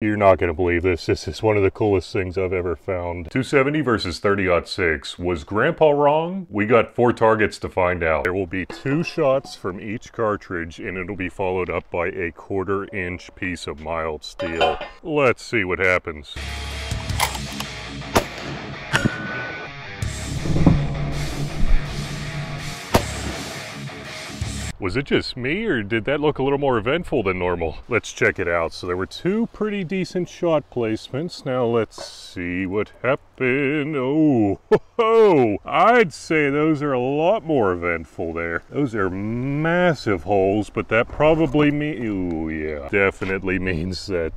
You're not going to believe this. This is one of the coolest things I've ever found. 270 versus 30-06. Was Grandpa wrong? We got 4 targets to find out. There will be 2 shots from each cartridge, and it'll be followed up by a 1/4-inch piece of mild steel. Let's see what happens. Was it just me, or did that look a little more eventful than normal? Let's check it out. So there were 2 pretty decent shot placements. Now let's see what happened. Oh, I'd say those are a lot more eventful there. Those are massive holes, but that probably definitely means that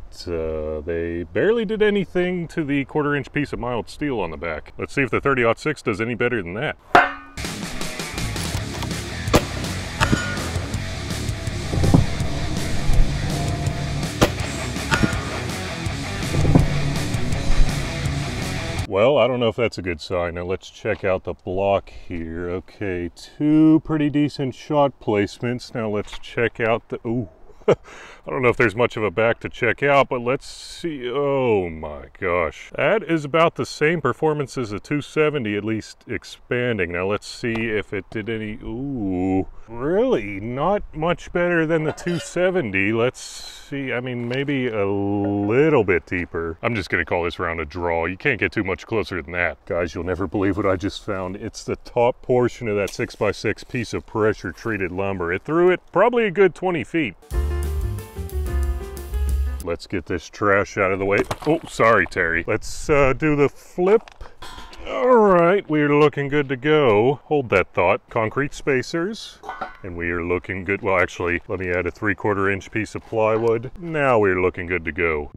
they barely did anything to the 1/4-inch piece of mild steel on the back. Let's see if the 30-06 does any better than that. Well, I don't know if that's a good sign. Now let's check out the block here. Okay, 2 pretty decent shot placements. Now let's check out the, I don't know if there's much of a back to check out, but let's see. Oh my gosh. That is about the same performance as the 270, at least expanding. Now let's see if it did any, really not much better than the 270. Let's see, I mean, maybe a little bit deeper. I'm just gonna call this round a draw. You can't get too much closer than that. Guys, you'll never believe what I just found. It's the top portion of that 6x6 piece of pressure treated lumber. It threw it probably a good 20 feet. Let's get this trash out of the way. Oh, sorry, Terry. Let's do the flip. All right, we are looking good to go. Hold that thought. Concrete spacers. And we are looking good. Well, actually, let me add a 3/4-inch piece of plywood. Now we're looking good to go.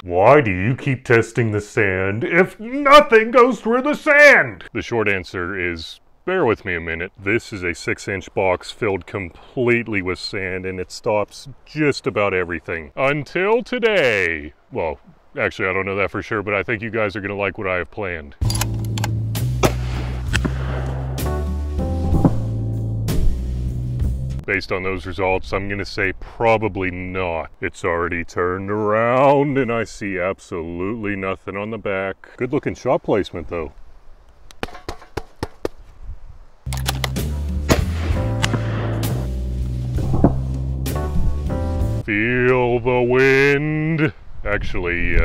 Why do you keep testing the sand if nothing goes through the sand? The short answer is, bear with me a minute. This is a 6-inch box filled completely with sand, and it stops just about everything. Until today. Well, actually, I don't know that for sure, but I think you guys are going to like what I have planned. Based on those results, I'm going to say probably not. It's already turned around, and I see absolutely nothing on the back. Good looking shot placement, though. Feel the wind. Actually,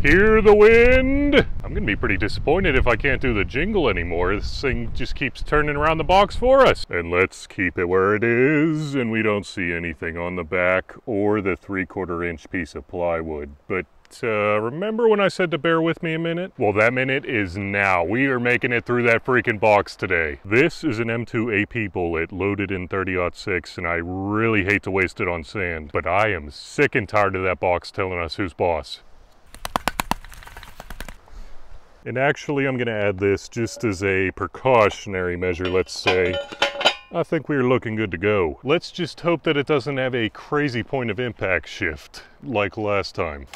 hear the wind. I'm gonna be pretty disappointed if I can't do the jingle anymore. This thing just keeps turning around the box for us. And let's keep it where it is, and we don't see anything on the back or the 3/4-inch piece of plywood. But remember when I said to bear with me a minute? Well, that minute is now. We are making it through that freaking box today. This is an M2 AP bullet loaded in 30-06, and I really hate to waste it on sand, but I am sick and tired of that box telling us who's boss. And actually, I'm going to add this just as a precautionary measure, let's say. I think we're looking good to go. Let's just hope that it doesn't have a crazy point of impact shift like last time.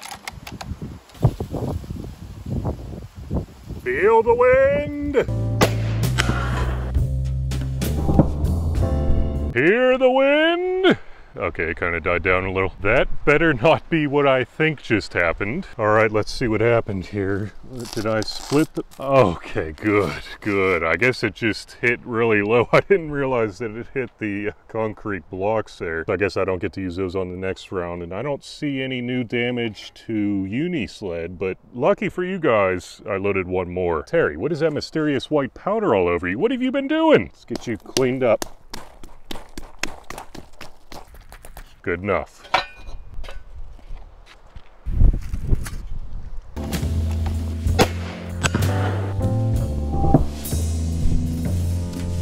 Feel the wind! Hear the wind! Okay, it kind of died down a little. That better not be what I think just happened. All right, let's see what happened here. Did I split the... Okay, good. I guess it just hit really low. I didn't realize that it hit the concrete blocks there. I guess I don't get to use those on the next round, and I don't see any new damage to Unisled, but lucky for you guys, I loaded one more. Terry, what is that mysterious white powder all over you? What have you been doing? Let's get you cleaned up. Good enough.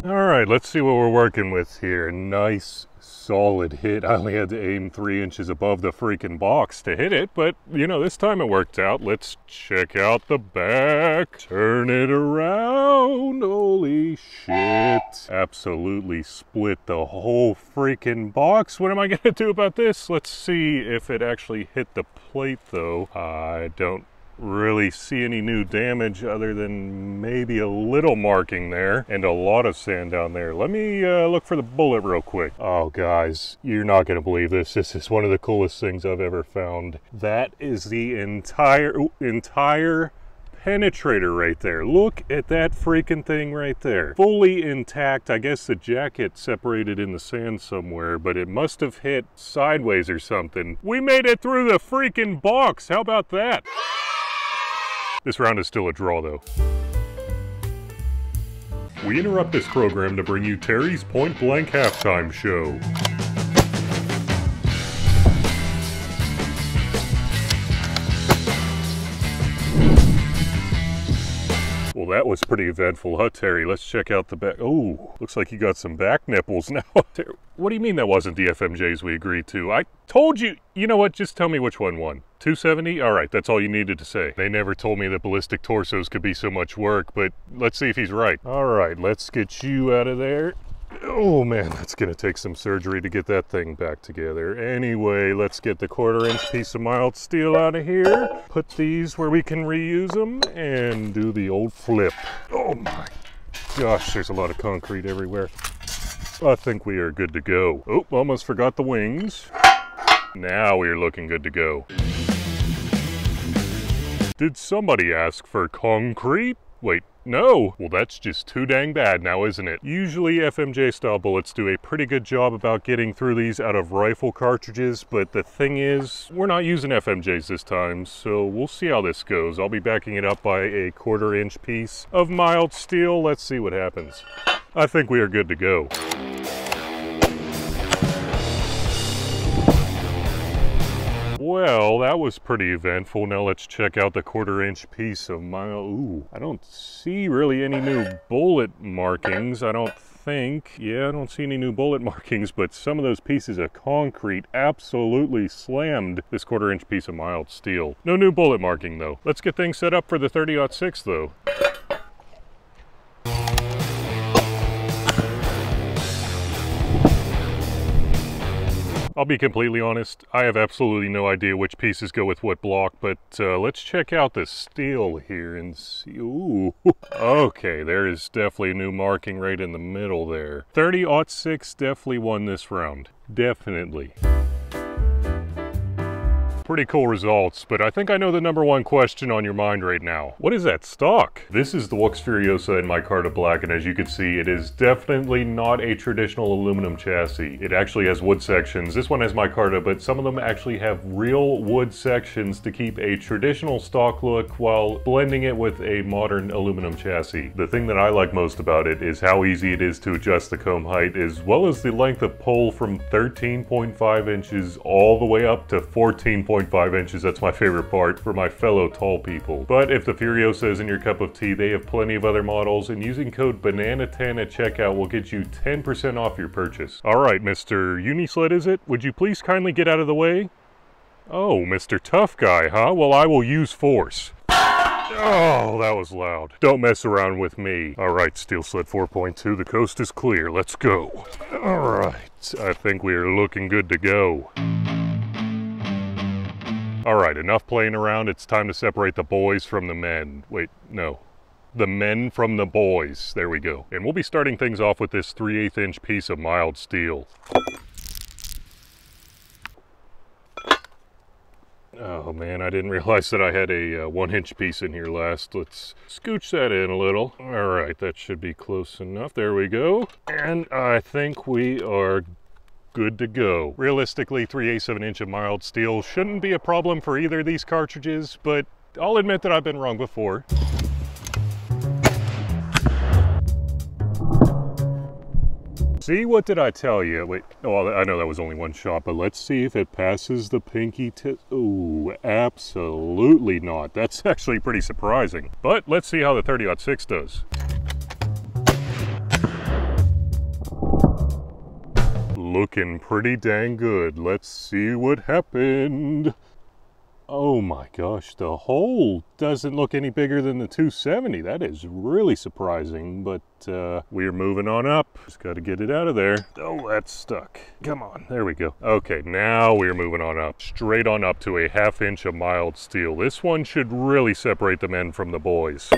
All right, let's see what we're working with here. Nice, solid hit. I only had to aim 3 inches above the freaking box to hit it, but you know, this time it worked out. Let's check out the back. Turn it around. Holy shit. Absolutely split the whole freaking box. What am I gonna do about this? Let's see if it actually hit the plate though. I don't really see any new damage other than maybe a little marking there and a lot of sand down there. Let me look for the bullet real quick. Oh guys, you're not gonna believe this. This is one of the coolest things I've ever found. That is the entire penetrator right there. Look at that freaking thing right there. Fully intact. I guess the jacket separated in the sand somewhere, but it must have hit sideways or something. We made it through the freaking box. How about that? This round is still a draw though. We interrupt this program to bring you Terry's Point Blank Halftime Show. Well, that was pretty eventful, huh, Terry? Let's check out the back. Oh, looks like you got some back nipples now. What do you mean that wasn't the FMJs we agreed to? I told you. You know what? Just tell me which one won. 270? All right, that's all you needed to say. They never told me that ballistic torsos could be so much work, but let's see if he's right. All right, let's get you out of there. Oh man, that's gonna take some surgery to get that thing back together. Anyway, let's get the 1/4-inch piece of mild steel out of here. Put these where we can reuse them and do the old flip. Oh my gosh, there's a lot of concrete everywhere. I think we are good to go. Oh, almost forgot the wings. Now we are looking good to go. Did somebody ask for concrete? Wait, no. Well, that's just too dang bad now, isn't it? Usually FMJ style bullets do a pretty good job about getting through these out of rifle cartridges, but the thing is, we're not using FMJs this time, so we'll see how this goes. I'll be backing it up by a 1/4-inch piece of mild steel. Let's see what happens. I think we are good to go. Well, that was pretty eventful. Now let's check out the 1/4-inch piece of mild. Ooh, I don't see really any new bullet markings, I don't think. Yeah, I don't see any new bullet markings, but some of those pieces of concrete absolutely slammed this 1/4-inch piece of mild steel. No new bullet marking though. Let's get things set up for the 30-06 though. I'll be completely honest, I have absolutely no idea which pieces go with what block, but let's check out the steel here and see. Ooh, okay, there is definitely a new marking right in the middle there. 30-06 definitely won this round. Definitely. Pretty cool results, but I think I know the #1 question on your mind right now. What is that stock? This is the Wux Furiosa in micarta black, and as you can see, it is definitely not a traditional aluminum chassis. It actually has wood sections. This one has micarta, but some of them actually have real wood sections to keep a traditional stock look while blending it with a modern aluminum chassis. The thing that I like most about it is how easy it is to adjust the comb height, as well as the length of pull from 13.5 inches all the way up to 14.5 inches. That's my favorite part for my fellow tall people. But if the Furiosa isn't your cup of tea, they have plenty of other models, and using code BANANA10 at checkout will get you 10% off your purchase. Alright, Mr. Unisled, is it? Would you please kindly get out of the way? Oh, Mr. Tough Guy, huh? Well, I will use force. Oh, that was loud. Don't mess around with me. Alright, Steel Sled 4.2, the coast is clear. Let's go. Alright, I think we are looking good to go. Alright, enough playing around. It's time to separate the boys from the men. Wait, no. The men from the boys. There we go. And we'll be starting things off with this 3/8-inch piece of mild steel. Oh man, I didn't realize that I had a 1-inch piece in here last. Let's scooch that in a little. Alright, that should be close enough. There we go. And I think we are good to go. Realistically, 3/8 of an inch of mild steel shouldn't be a problem for either of these cartridges, but I'll admit that I've been wrong before. See, what did I tell you? Wait, oh, I know that was only one shot, but let's see if it passes the pinky test. Ooh, absolutely not. That's actually pretty surprising. But let's see how the 30-06 does. Looking pretty dang good. Let's see what happened. Oh my gosh, the hole doesn't look any bigger than the 270. That is really surprising, but we're moving on up. Just got to get it out of there. Oh, that's stuck. Come on, there we go. Okay, now we're moving on up. Straight on up to a 1/2 inch of mild steel. This one should really separate the men from the boys.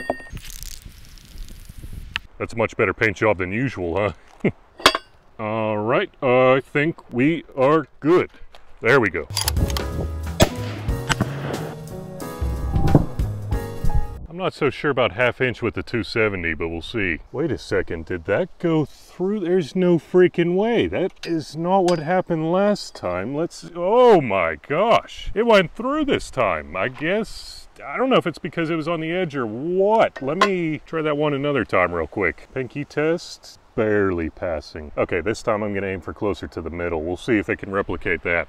That's a much better paint job than usual, huh? All right, I think we are good. There we go. I'm not so sure about 1/2 inch with the 270, but we'll see. Wait a second, did that go through? There's no freaking way. That is not what happened last time. Oh my gosh. It went through this time. I guess, I don't know if it's because it was on the edge or what. Let me try that one another time real quick. Pinky test, barely passing. Okay, this time I'm gonna aim for closer to the middle. We'll see if it can replicate that.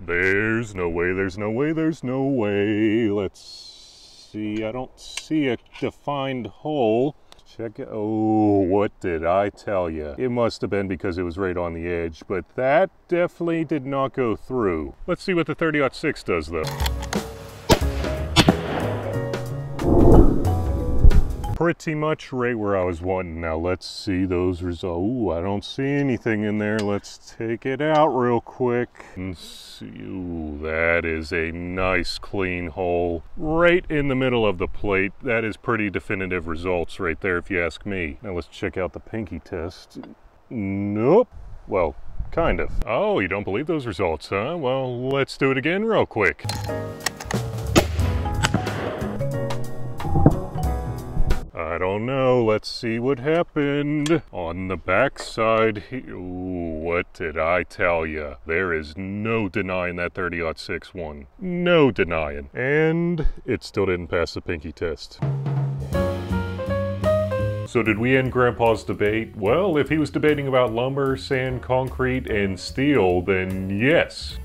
There's no way, there's no way, there's no way. Let's see, I don't see a defined hole. Check it. Oh, what did I tell you? It must have been because it was right on the edge, but that definitely did not go through. Let's see what the 30-06 does though. Pretty much right where I was wanting. Now let's see those results. Ooh, I don't see anything in there. Let's take it out real quick and see. Ooh, that is a nice clean hole right in the middle of the plate. That is pretty definitive results right there if you ask me. Now let's check out the pinky test. Nope. Well, kind of. Oh, you don't believe those results, huh? Well, let's do it again real quick. I don't know. Let's see what happened. On the back side here. Ooh, what did I tell you? There is no denying that 30-06 one. No denying. And it still didn't pass the pinky test. So did we end Grandpa's debate? Well, if he was debating about lumber, sand, concrete, and steel, then yes.